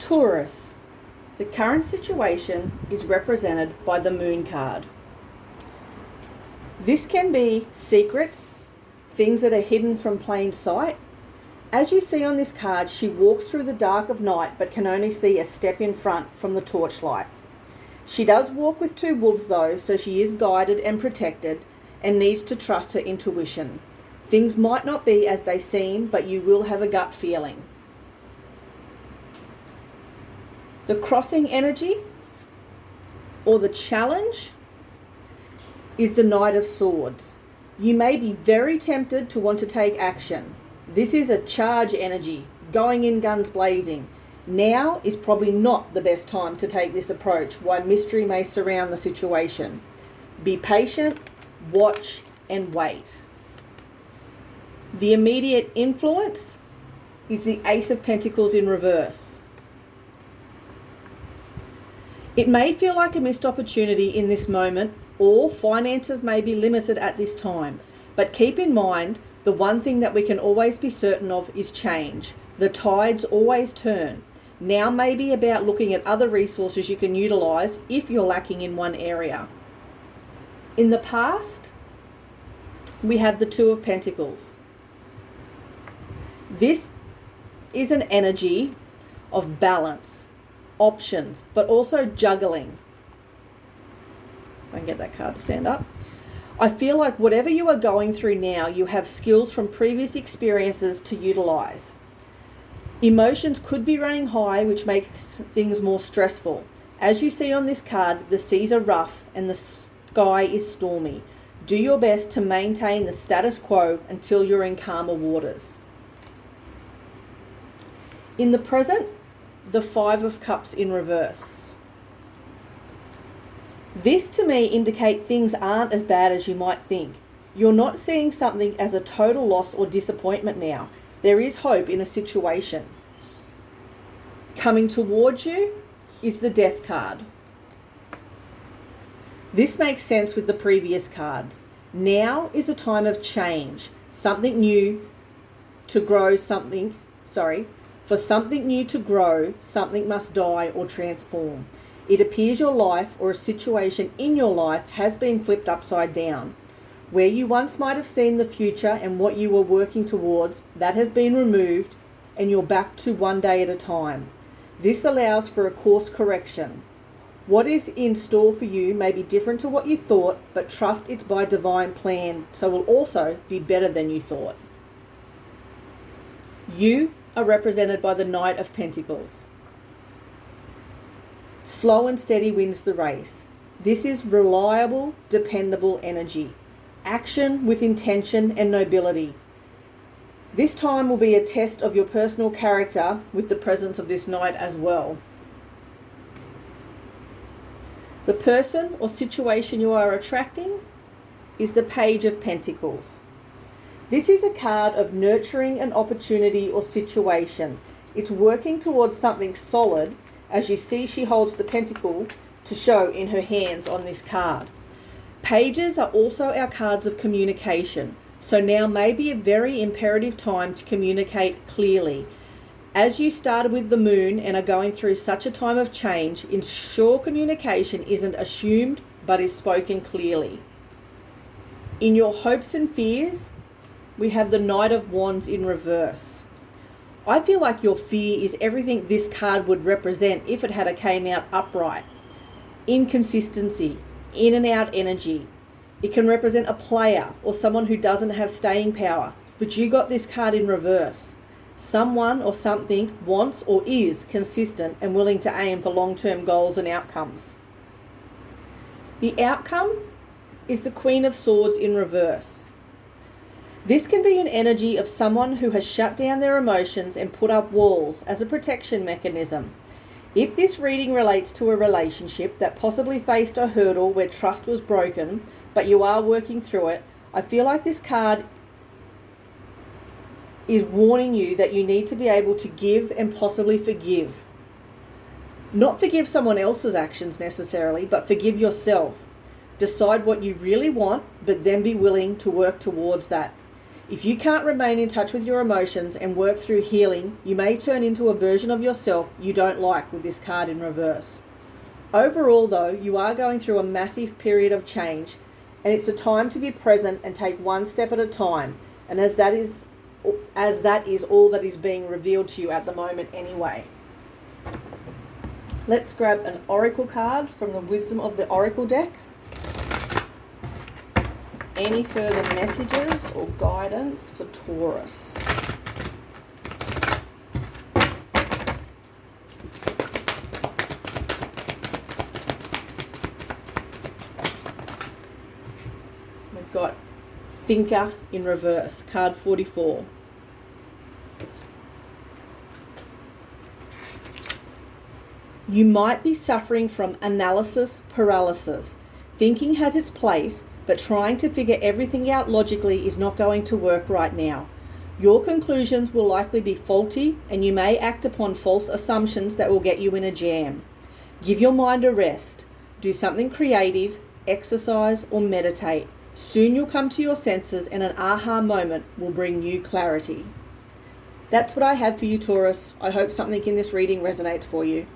Taurus, the current situation is represented by the Moon card. This can be secrets, things that are hidden from plain sight. As you see on this card, she walks through the dark of night but can only see a step in front from the torchlight. She does walk with two wolves though, so she is guided and protected and needs to trust her intuition. Things might not be as they seem, but you will have a gut feeling. The crossing energy or the challenge is the Knight of Swords. You may be very tempted to want to take action. This is a charge energy, going in guns blazing. Now is probably not the best time to take this approach, why mystery may surround the situation. Be patient, watch, and wait. The immediate influence is the Ace of Pentacles in reverse. It may feel like a missed opportunity in this moment, or finances may be limited at this time, but keep in mind the one thing that we can always be certain of is change. The tides always turn. Now may be about looking at other resources you can utilise if you're lacking in one area. In the past, we have the Two of Pentacles. This is an energy of balance, options, but also juggling. I can get that card to stand up. I feel like whatever you are going through now, you have skills from previous experiences to utilise. Emotions could be running high, which makes things more stressful. As you see on this card, the seas are rough and the sky is stormy. Do your best to maintain the status quo until you're in calmer waters. In the present, the Five of Cups in reverse. This to me indicates things aren't as bad as you might think. You're not seeing something as a total loss or disappointment now. There is hope in a situation. Coming towards you is the Death card. This makes sense with the previous cards. Now is a time of change. Something new to grow something, for something new to grow, something must die or transform. It appears your life or a situation in your life has been flipped upside down. Where you once might have seen the future and what you were working towards, that has been removed and you're back to one day at a time. This allows for a course correction. What is in store for you may be different to what you thought, but trust it's by divine plan, so will also be better than you thought. You are represented by the Knight of Pentacles. Slow and steady wins the race. This is reliable, dependable energy. Action with intention and nobility. This time will be a test of your personal character with the presence of this Knight as well. The person or situation you are attracting is the Page of Pentacles. This is a card of nurturing an opportunity or situation. It's working towards something solid. As you see, she holds the pentacle to show in her hands on this card. Pages are also our cards of communication, so now may be a very imperative time to communicate clearly. As you started with the Moon and are going through such a time of change, ensure communication isn't assumed but is spoken clearly. In your hopes and fears, we have the Knight of Wands in reverse. I feel like your fear is everything this card would represent if it had came out upright. Inconsistency, in and out energy. It can represent a player or someone who doesn't have staying power, but you got this card in reverse. Someone or something wants or is consistent and willing to aim for long-term goals and outcomes. The outcome is the Queen of Swords in reverse. This can be an energy of someone who has shut down their emotions and put up walls as a protection mechanism. If this reading relates to a relationship that possibly faced a hurdle where trust was broken, but you are working through it, I feel like this card is warning you that you need to be able to give and possibly forgive. Not forgive someone else's actions necessarily, but forgive yourself. Decide what you really want, but then be willing to work towards that. If you can't remain in touch with your emotions and work through healing, you may turn into a version of yourself you don't like with this card in reverse. Overall, though, you are going through a massive period of change, and it's a time to be present and take one step at a time, and as that is all that is being revealed to you at the moment anyway. Let's grab an oracle card from the Wisdom of the Oracle deck. Any further messages or guidance for Taurus? We've got Thinker in reverse, card 44. You might be suffering from analysis paralysis. Thinking has its place, but trying to figure everything out logically is not going to work right now. Your conclusions will likely be faulty, and you may act upon false assumptions that will get you in a jam. Give your mind a rest. Do something creative, exercise, or meditate. Soon you'll come to your senses, and an aha moment will bring you clarity. That's what I have for you, Taurus. I hope something in this reading resonates for you.